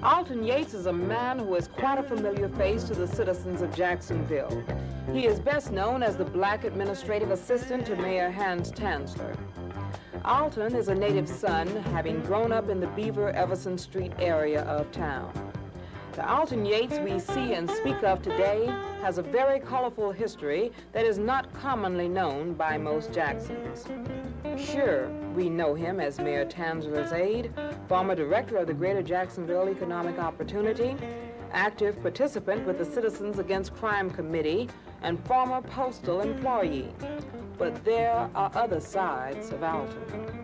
Alton Yates is a man who is quite a familiar face to the citizens of Jacksonville. He is best known as the black administrative assistant to Mayor Hans Tanzler. Alton is a native son, having grown up in the Beaver Everson Street area of town. The Alton Yates we see and speak of today has a very colorful history that is not commonly known by most Jacksons. Sure, we know him as Mayor Tanzler's aide, former director of the Greater Jacksonville Economic Opportunity, active participant with the Citizens Against Crime Committee, and former postal employee. But there are other sides of Alton.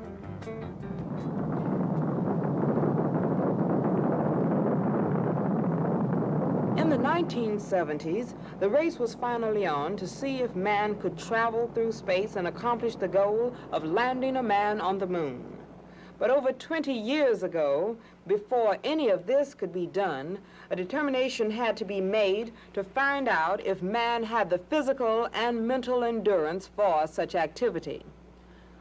In the 1970s, the race was finally on to see if man could travel through space and accomplish the goal of landing a man on the moon. But over 20 years ago, before any of this could be done, a determination had to be made to find out if man had the physical and mental endurance for such activity.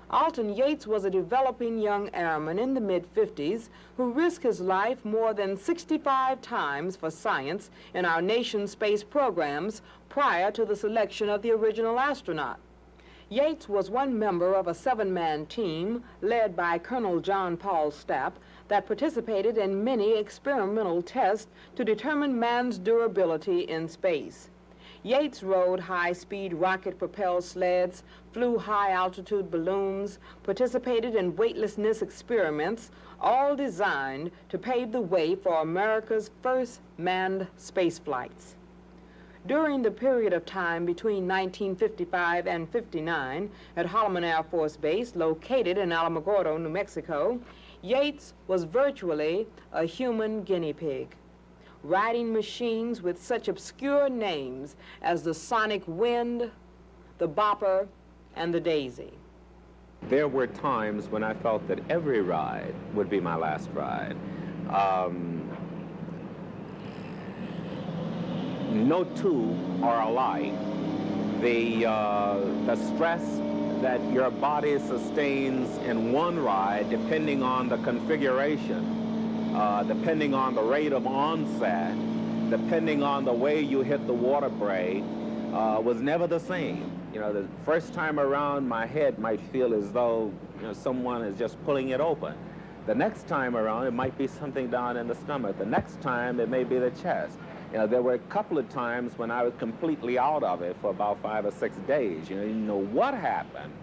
Alton Yates was a developing young airman in the mid-50s who risked his life more than 65 times for science in our nation's space programs prior to the selection of the original astronaut. Yates was one member of a 7-man team led by Colonel John Paul Stapp that participated in many experimental tests to determine man's durability in space. Yates rode high-speed rocket-propelled sleds, flew high-altitude balloons, participated in weightlessness experiments, all designed to pave the way for America's first manned space flights. During the period of time between 1955 and 59 at Holloman Air Force Base, located in Alamogordo, New Mexico, Yates was virtually a human guinea pig, riding machines with such obscure names as the Sonic Wind, the Bopper, and the Daisy. There were times when I felt that every ride would be my last ride. No two are alike. The stress that your body sustains in one ride, depending on the configuration, depending on the rate of onset, depending on the way you hit the water brake, was never the same. You know, the first time around, my head might feel as though, someone is just pulling it open. The next time around, it might be something down in the stomach. The next time, it may be the chest. There were a couple of times when I was completely out of it for about 5 or 6 days. You didn't know what happened,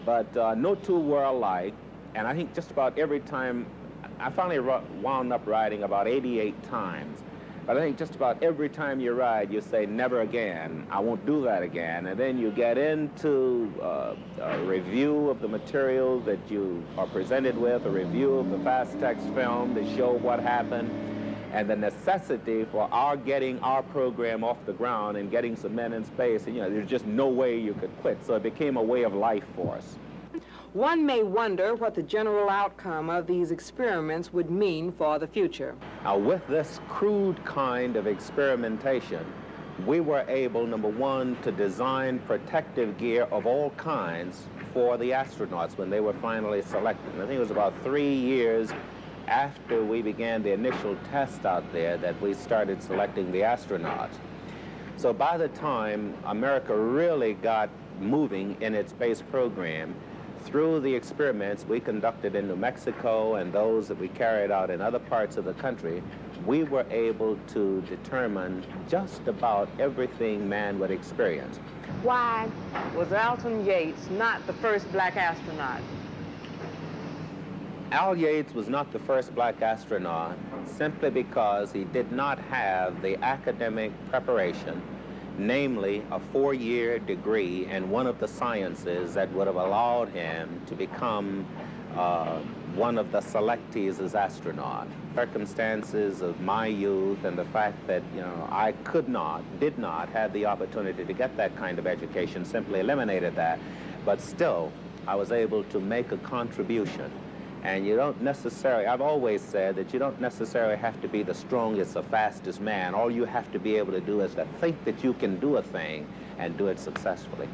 but no two were alike. And I think just about every time, I finally wound up riding about 88 times. But I think just about every time you ride, you say, never again, I won't do that again. And then you get into a review of the material that you are presented with, a review of the fast text film to show what happened, and the necessity for our getting our program off the ground and getting some men in space. And, there's just no way you could quit. So it became a way of life for us. One may wonder what the general outcome of these experiments would mean for the future. Now, with this crude kind of experimentation, we were able, number one, to design protective gear of all kinds for the astronauts when they were finally selected. And I think it was about 3 years after we began the initial test out there that we started selecting the astronauts. So by the time America really got moving in its space program, through the experiments we conducted in New Mexico and those that we carried out in other parts of the country, we were able to determine just about everything man would experience. Why was Alton Yates not the first black astronaut? Al Yates was not the first black astronaut simply because he did not have the academic preparation, namely a 4-year degree in one of the sciences that would have allowed him to become one of the selectees as astronaut. Circumstances of my youth and the fact that, I did not have the opportunity to get that kind of education simply eliminated that. But still, I was able to make a contribution. And you don't necessarily, I've always said that you don't necessarily have to be the strongest or fastest man. All you have to be able to do is to think that you can do a thing and do it successfully.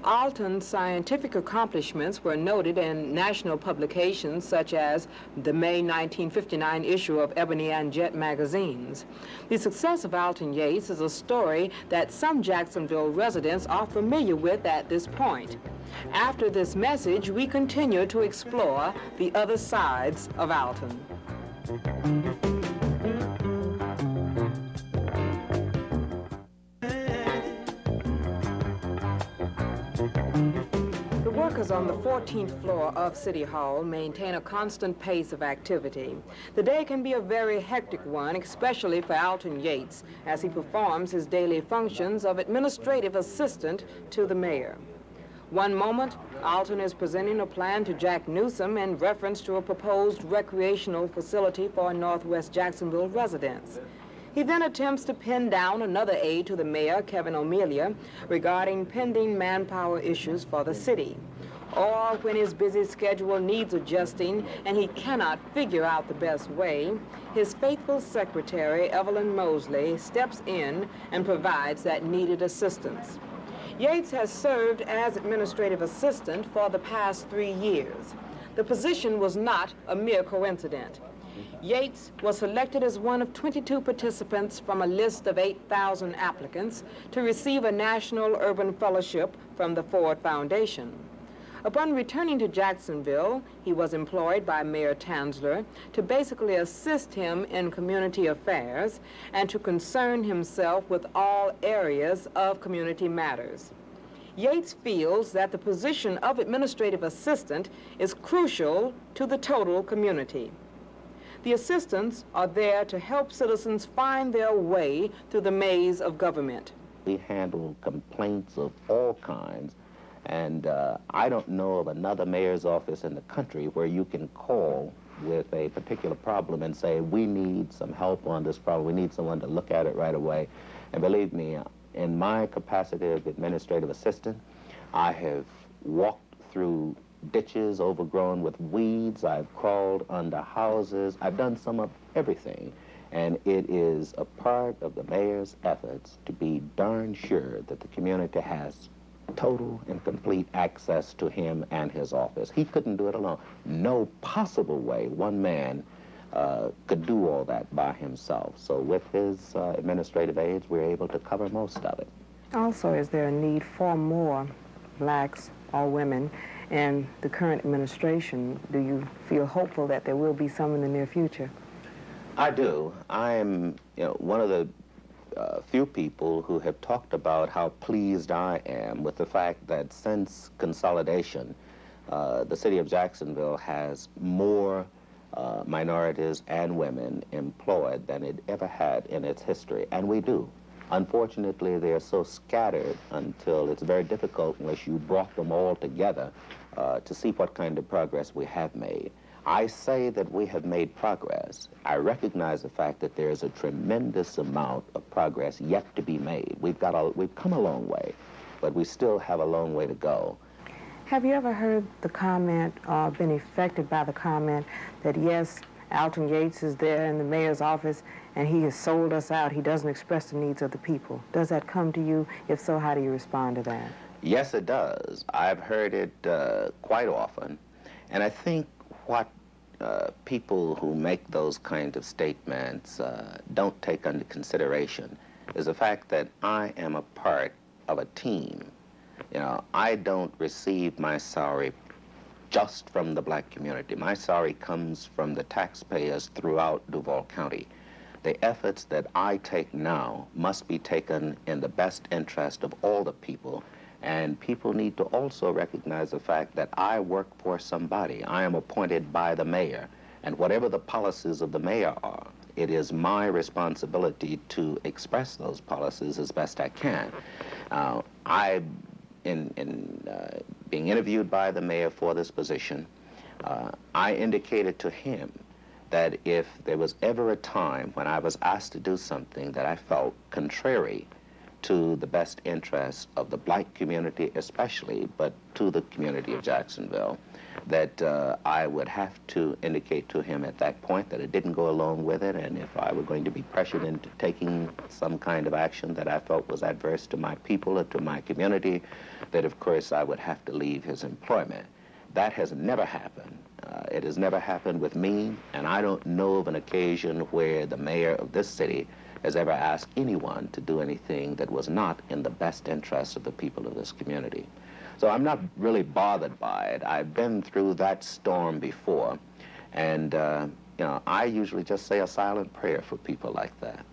Alton's scientific accomplishments were noted in national publications such as the May 1959 issue of Ebony and Jet magazines. The success of Alton Yates is a story that some Jacksonville residents are familiar with at this point. After this message, we continue to explore the other sides of Alton. The workers on the 14th floor of City Hall maintain a constant pace of activity. The day can be a very hectic one, especially for Alton Yates, as he performs his daily functions of administrative assistant to the mayor. One moment, Alton is presenting a plan to Jack Newsom in reference to a proposed recreational facility for Northwest Jacksonville residents. He then attempts to pin down another aide to the mayor, Kevin O'Melia, regarding pending manpower issues for the city. Or when his busy schedule needs adjusting and he cannot figure out the best way, his faithful secretary, Evelyn Mosley, steps in and provides that needed assistance. Yates has served as administrative assistant for the past 3 years. The position was not a mere coincidence. Yates was selected as one of 22 participants from a list of 8,000 applicants to receive a National Urban Fellowship from the Ford Foundation. Upon returning to Jacksonville, he was employed by Mayor Tanzler to basically assist him in community affairs and to concern himself with all areas of community matters. Yates feels that the position of administrative assistant is crucial to the total community. The assistants are there to help citizens find their way through the maze of government. We handle complaints of all kinds, and I don't know of another mayor's office in the country where you can call with a particular problem and say, we need some help on this problem, we need someone to look at it right away. And believe me, in my capacity of administrative assistant, I have walked through ditches overgrown with weeds, I've crawled under houses, I've done some of everything. And it is a part of the mayor's efforts to be darn sure that the community has total and complete access to him and his office. He couldn't do it alone. No possible way one man could do all that by himself. So with his administrative aides, we're able to cover most of it. Also, is there a need for more blacks or women in the current administration? Do you feel hopeful that there will be some in the near future? I do. I am one of the few people who have talked about how pleased I am with the fact that since consolidation, the city of Jacksonville has more minorities and women employed than it ever had in its history, and we do. Unfortunately, they are so scattered until it's very difficult unless you brought them all together to see what kind of progress we have made. I say that we have made progress. I recognize the fact that there is a tremendous amount of progress yet to be made. We've come a long way, but we still have a long way to go. Have you ever heard the comment or been affected by the comment that, yes, Alton Yates is there in the mayor's office and he has sold us out, he doesn't express the needs of the people? Does that come to you? If so, how do you respond to that? Yes, it does. I've heard it quite often, and I think what people who make those kind of statements don't take under consideration is the fact that I am a part of a team. I don't receive my salary just from the black community. My salary comes from the taxpayers throughout Duval County. The efforts that I take now must be taken in the best interest of all the people, and people need to also recognize the fact that I work for somebody. I am appointed by the mayor, and whatever the policies of the mayor are, it is my responsibility to express those policies as best I can. Being interviewed by the mayor for this position, I indicated to him that if there was ever a time when I was asked to do something that I felt contrary to the best interests of the black community especially, but to the community of Jacksonville, that I would have to indicate to him at that point that I didn't go along with it, and if I were going to be pressured into taking some kind of action that I felt was adverse to my people or to my community, that of course I would have to leave his employment. That has never happened. It has never happened with me, and I don't know of an occasion where the mayor of this city has ever asked anyone to do anything that was not in the best interest of the people of this community. So I'm not really bothered by it. I've been through that storm before, and I usually just say a silent prayer for people like that.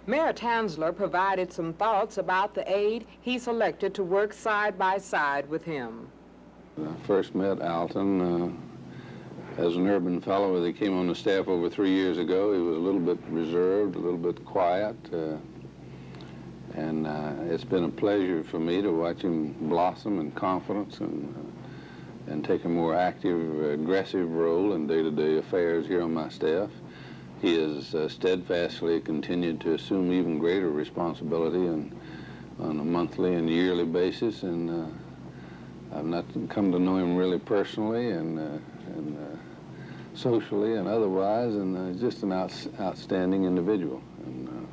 Mayor Tanzler provided some thoughts about the aide he selected to work side by side with him. I first met Alton as an urban fellow. He came on the staff over 3 years ago. He was a little bit reserved, a little bit quiet, and it's been a pleasure for me to watch him blossom in confidence and take a more active, aggressive role in day-to-day affairs here on my staff. He has steadfastly continued to assume even greater responsibility on a monthly and yearly basis, and I've not come to know him really personally and socially and otherwise, and just an outstanding individual. And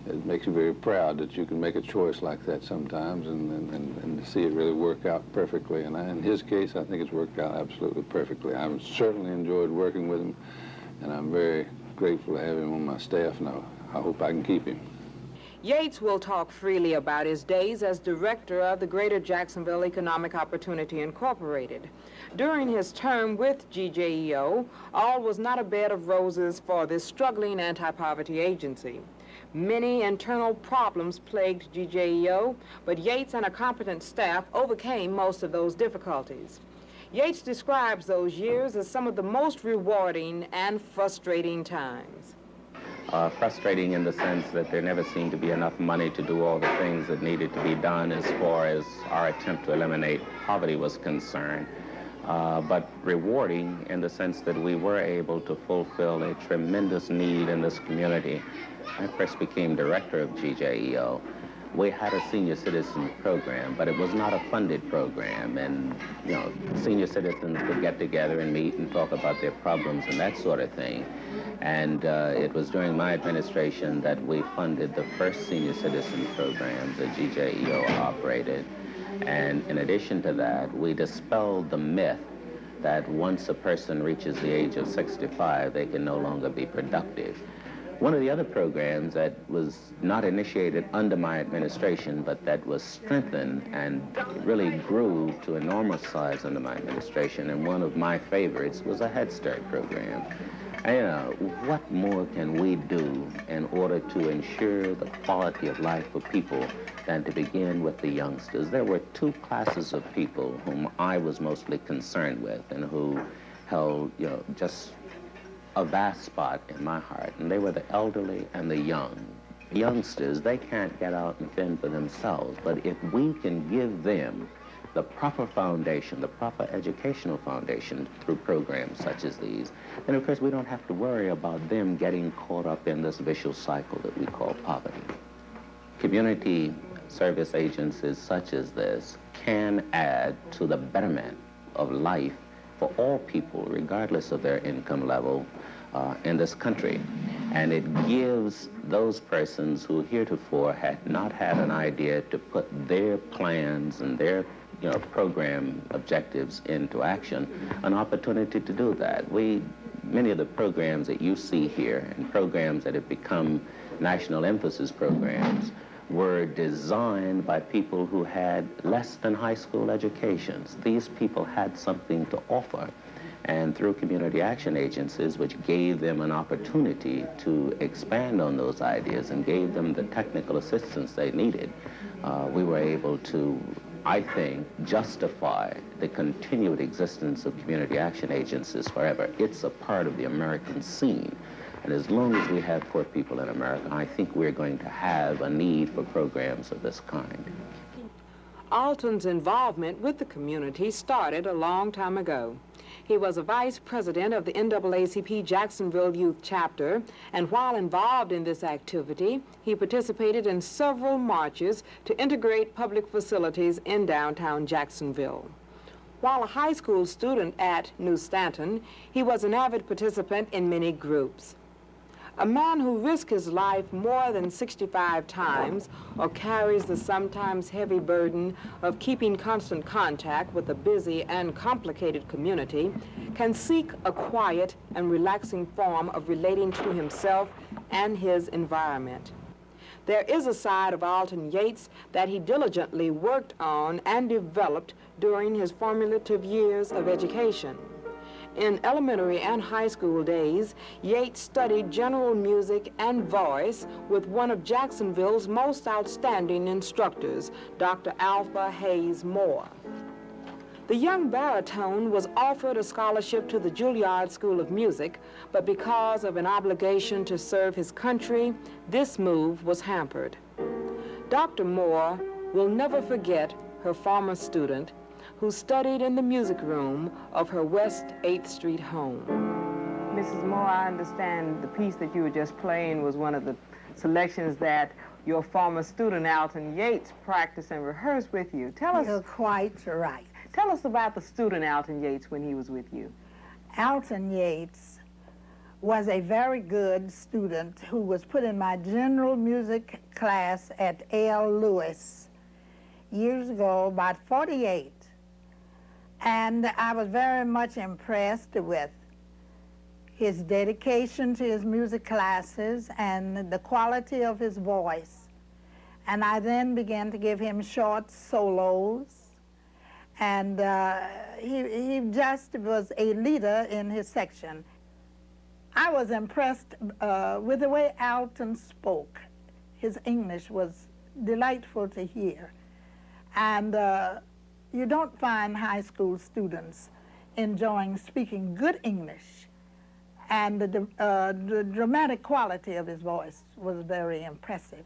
it makes you very proud that you can make a choice like that sometimes and to see it really work out perfectly. And in his case, I think it's worked out absolutely perfectly. I've certainly enjoyed working with him, and I'm very grateful to have him on my staff, and I hope I can keep him. Yates will talk freely about his days as director of the Greater Jacksonville Economic Opportunity Incorporated. During his term with GJEO, all was not a bed of roses for this struggling anti-poverty agency. Many internal problems plagued GJEO, but Yates and a competent staff overcame most of those difficulties. Yates describes those years as some of the most rewarding and frustrating times. Frustrating in the sense that there never seemed to be enough money to do all the things that needed to be done as far as our attempt to eliminate poverty was concerned. But rewarding in the sense that we were able to fulfill a tremendous need in this community. I first became director of GJEO. We had a senior citizen program, but it was not a funded program, and senior citizens could get together and meet and talk about their problems and that sort of thing. And it was during my administration that we funded the first senior citizen program that GJEO operated. And in addition to that, we dispelled the myth that once a person reaches the age of 65, they can no longer be productive. One of the other programs that was not initiated under my administration, but that was strengthened and really grew to enormous size under my administration, and one of my favorites was a Head Start program. And, what more can we do in order to ensure the quality of life for people than to begin with the youngsters? There were two classes of people whom I was mostly concerned with and who held, just a vast spot in my heart, and they were the elderly and the young. Youngsters, they can't get out and fend for themselves, but if we can give them the proper foundation, the proper educational foundation through programs such as these, then of course we don't have to worry about them getting caught up in this vicious cycle that we call poverty. Community service agencies such as this can add to the betterment of life for all people, regardless of their income level in this country. And it gives those persons who heretofore had not had an idea to put their plans and their program objectives into action, an opportunity to do that. Many of the programs that you see here and programs that have become national emphasis programs were designed by people who had less than high school educations. These people had something to offer, and through community action agencies, which gave them an opportunity to expand on those ideas and gave them the technical assistance they needed, we were able to, I think, justify the continued existence of community action agencies forever. It's a part of the American scene. And as long as we have poor people in America, I think we're going to have a need for programs of this kind. Alton's involvement with the community started a long time ago. He was a vice president of the NAACP Jacksonville Youth Chapter, and while involved in this activity, he participated in several marches to integrate public facilities in downtown Jacksonville. While a high school student at New Stanton, he was an avid participant in many groups. A man who risks his life more than 65 times or carries the sometimes heavy burden of keeping constant contact with a busy and complicated community can seek a quiet and relaxing form of relating to himself and his environment. There is a side of Alton Yates that he diligently worked on and developed during his formative years of education. In elementary and high school days, Yates studied general music and voice with one of Jacksonville's most outstanding instructors, Dr. Alpha Hayes Moore. The young baritone was offered a scholarship to the Juilliard School of Music, but because of an obligation to serve his country, this move was hampered. Dr. Moore will never forget her former student, who studied in the music room of her West 8th Street home. Mrs. Moore, I understand the piece that you were just playing was one of the selections that your former student, Alton Yates, practiced and rehearsed with you. You're quite right. Tell us about the student, Alton Yates, when he was with you. Alton Yates was a very good student who was put in my general music class at A.L. Lewis years ago, about 48. And I was very much impressed with his dedication to his music classes and the quality of his voice. And I then began to give him short solos. And he just was a leader in his section. I was impressed with the way Alton spoke. His English was delightful to hear. And you don't find high school students enjoying speaking good English. And the dramatic quality of his voice was very impressive.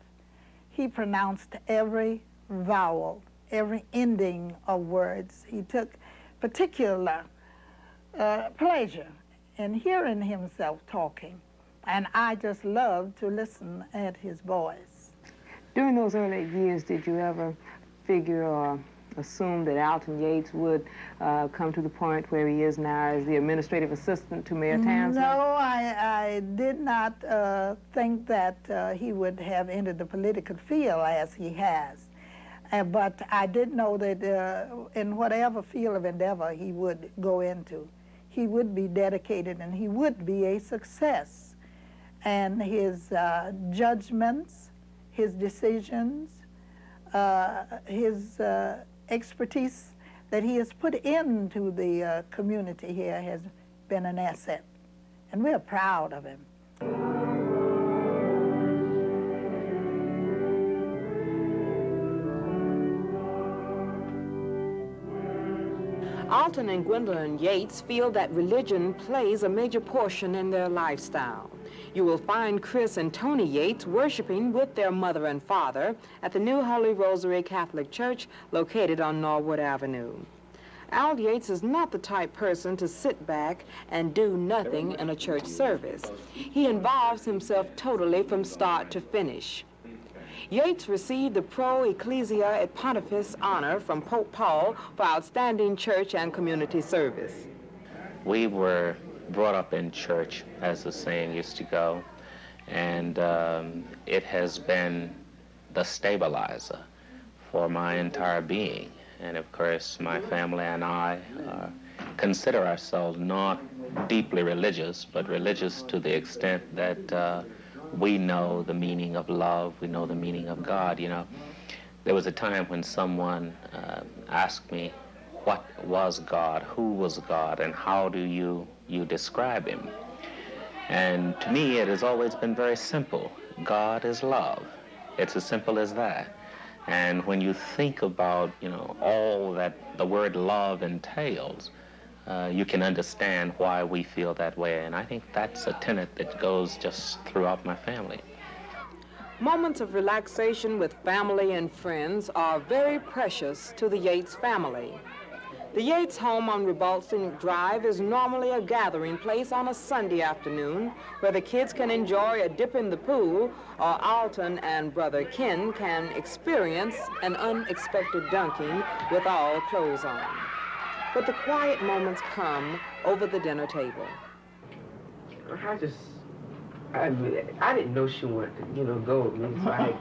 He pronounced every vowel, every ending of words. He took particular pleasure in hearing himself talking. And I just loved to listen at his voice. During those early years, did you ever figure or assume that Alton Yates would come to the point where he is now as the administrative assistant to Mayor Tansman? No, I did not think that he would have entered the political field as he has. But I did know that in whatever field of endeavor he would go into, he would be dedicated and he would be a success. And his judgments, his decisions, his expertise that he has put into the community here has been an asset. And we're proud of him. Alton and Gwendolyn Yates feel that religion plays a major portion in their lifestyle. You will find Chris and Tony Yates worshiping with their mother and father at the New Holy Rosary Catholic Church located on Norwood Avenue. Al Yates is not the type person to sit back and do nothing in a church service. He involves himself totally from start to finish. Yates received the Pro Ecclesia et Pontifice honor from Pope Paul for outstanding church and community service. We were brought up in church, as the saying used to go, and it has been the stabilizer for my entire being. And of course, my family and I consider ourselves not deeply religious, but religious to the extent that we know the meaning of love, we know the meaning of God. You know, there was a time when someone asked me, what was God, who was God, and how do you describe him? And to me, it has always been very simple. God is love. It's as simple as that. And when you think about, you know, all that the word love entails, you can understand why we feel that way. And I think that's a tenet that goes just throughout my family. Moments of relaxation with family and friends are very precious to the Yates family. The Yates home on Ribault Scenic Drive is normally a gathering place on a Sunday afternoon where the kids can enjoy a dip in the pool, or Alton and Brother Ken can experience an unexpected dunking with all clothes on. But the quiet moments come over the dinner table. I didn't know she wanted to, go with me, so I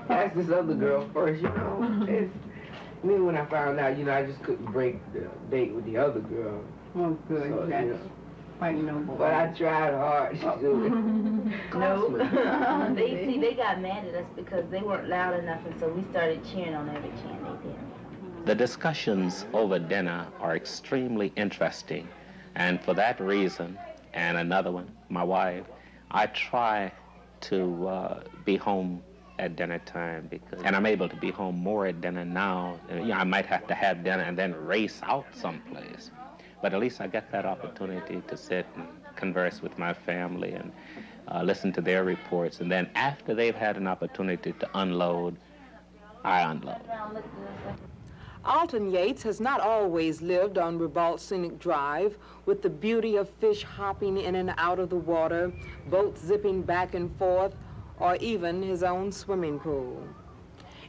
asked this other girl first, Then when I found out, I just couldn't break the date with the other girl. Oh, good. So, That's quite noble. But I tried hard to do it. No. They got mad at us because they weren't loud enough, and so we started cheering on every chant they did. The discussions over dinner are extremely interesting, and for that reason, and another one, my wife, I try to be home at dinner time, and I'm able to be home more at dinner now. I might have to have dinner and then race out someplace, but at least I get that opportunity to sit and converse with my family and listen to their reports, and then after they've had an opportunity to unload, I unload. Alton Yates has not always lived on Ribault Scenic Drive with the beauty of fish hopping in and out of the water, boats zipping back and forth, or even his own swimming pool.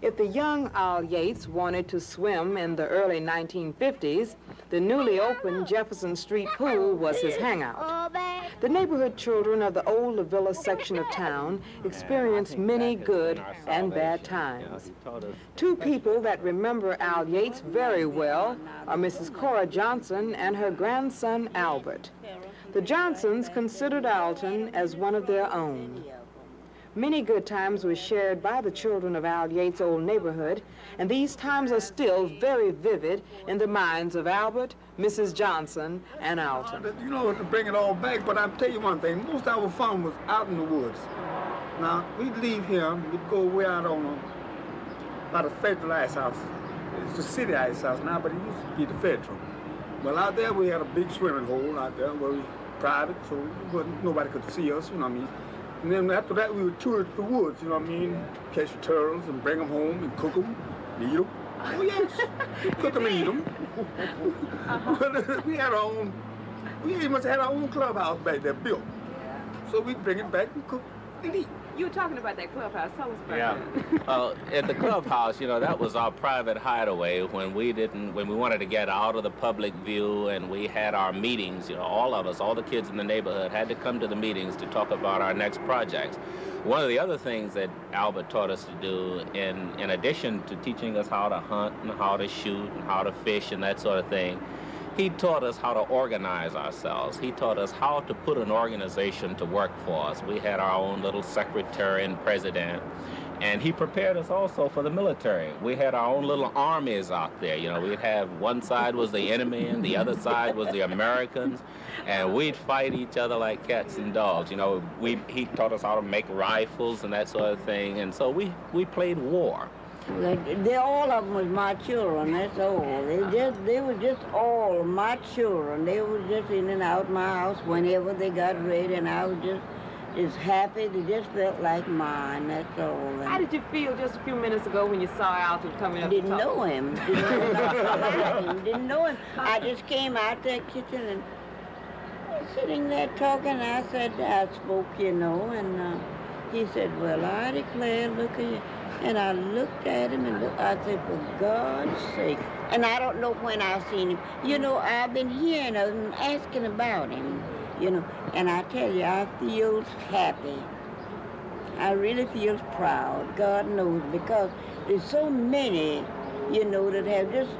If the young Al Yates wanted to swim in the early 1950s, the newly opened Jefferson Street pool was his hangout. The neighborhood children of the old La Villa section of town experienced many good and bad times. Two people that remember Al Yates very well are Mrs. Cora Johnson and her grandson Albert. The Johnsons considered Alton as one of their own. Many good times were shared by the children of Al Yates' old neighborhood, and these times are still very vivid in the minds of Albert, Mrs. Johnson, and Alton. To bring it all back, but I'll tell you one thing. Most of our fun was out in the woods. Now, we'd leave here, we'd go way out on by the federal ice house. It's the city ice house now, but it used to be the federal. Well, out there we had a big swimming hole out there where we private, so nobody could see us, And then after that, we would tour the woods, catch the turtles and bring them home and cook them, eat them. Oh, yes, cook them and eat them. We must have had our own clubhouse back there built. So we'd bring it back and cook and eat. You were talking about that clubhouse. Tell us about that. At the clubhouse, that was our private hideaway when we wanted to get out of the public view, and we had our meetings. All of us, all the kids in the neighborhood had to come to the meetings to talk about our next projects. One of the other things that Albert taught us to do, in addition to teaching us how to hunt and how to shoot and how to fish and that sort of thing, he taught us how to organize ourselves. He taught us how to put an organization to work for us. We had our own little secretary and president, and he prepared us also for the military. We had our own little armies out there. We'd have one side was the enemy and the other side was the Americans, and we'd fight each other like cats and dogs. He taught us how to make rifles and that sort of thing, and so we played war. All of them was my children, that's all. They were just all my children. They were just in and out my house whenever they got ready, and I was just happy. They just felt like mine, that's all. How did you feel just a few minutes ago when you saw Alton coming up? Didn't know him. Didn't know him. I just came out the kitchen and sitting there talking. I spoke, and he said, well, I declare, look at you. And I looked at him and I said, for God's sake. And I don't know when I've seen him. I've been hearing of him, asking about him, And I tell you, I feel happy. I really feel proud. God knows, because there's so many, that have just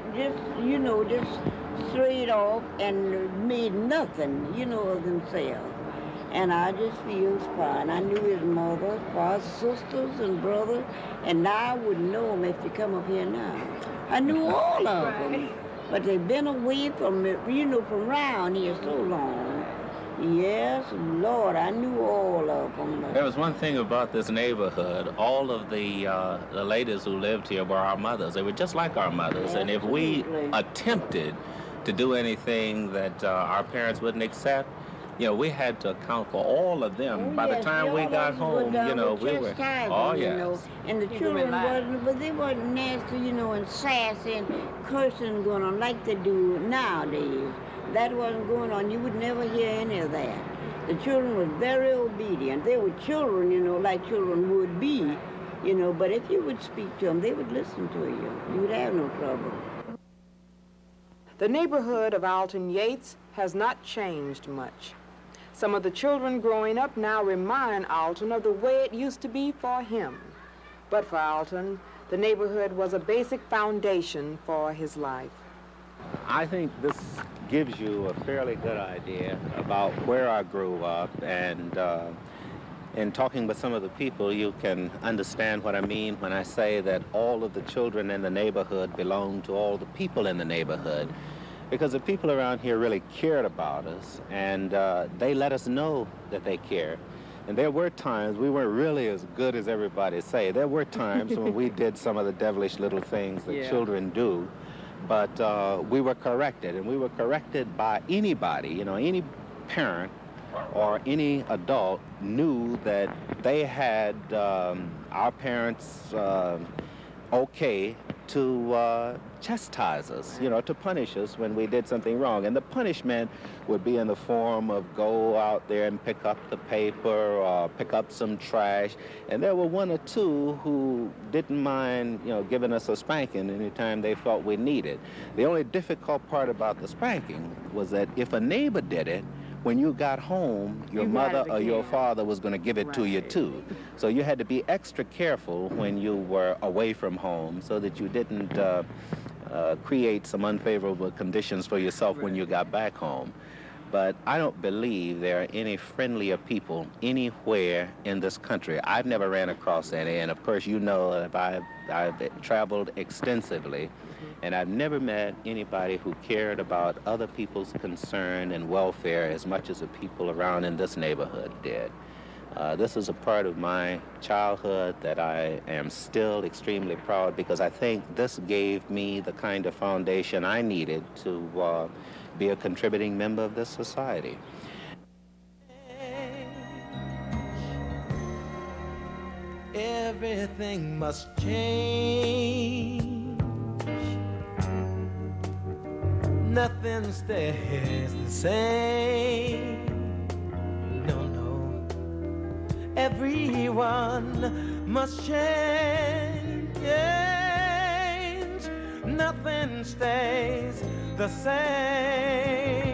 strayed off and made nothing, of themselves. And I just feel fine. I knew his mother, his sisters and brothers, and now I wouldn't know them if they come up here now. I knew all of them, but they've been away from, from around here so long. Yes, Lord, I knew all of them. There was one thing about this neighborhood. All of the ladies who lived here were our mothers. They were just like our mothers, and if we attempted to do anything that our parents wouldn't accept, you know, we had to account for all of them. Oh, By the yes, time we all got of us home, were you know, we were, chastising, oh, you yes. know, and the Keep 'em in children line. wasn't, but they wasn't nasty, you know, and sassy and cursing going on like they do nowadays. That wasn't going on. You would never hear any of that. The children were very obedient. They were children, you know, like children would be, you know, but if you would speak to them, they would listen to you. You would have no trouble. The neighborhood of Alton Yates has not changed much. Some of the children growing up now remind Alton of the way it used to be for him. But for Alton, the neighborhood was a basic foundation for his life. I think this gives you a fairly good idea about where I grew up, and in talking with some of the people, you can understand what I mean when I say that all of the children in the neighborhood belong to all the people in the neighborhood, because the people around here really cared about us, and they let us know that they care. And there were times we weren't really as good as everybody say. There were times when we did some of the devilish little things that children do, but we were corrected, and we were corrected by anybody, you know, any parent or any adult knew that they had our parents okay to chastise us, you know, to punish us when we did something wrong. And the punishment would be in the form of go out there and pick up the paper or pick up some trash. And there were one or two who didn't mind, you know, giving us a spanking anytime they felt we needed. The only difficult part about the spanking was that if a neighbor did it, when you got home, your mother or your father was going to give it to you too. So you had to be extra careful when you were away from home so that you didn't create some unfavorable conditions for yourself when you got back home. But I don't believe there are any friendlier people anywhere in this country. I've never ran across any, and of course you know that I've traveled extensively, and I've never met anybody who cared about other people's concern and welfare as much as the people around in this neighborhood did. This is a part of my childhood that I am still extremely proud, because I think this gave me the kind of foundation I needed to be a contributing member of this society. Everything must change. Nothing stays the same. No, no. Everyone must change. Nothing stays the same.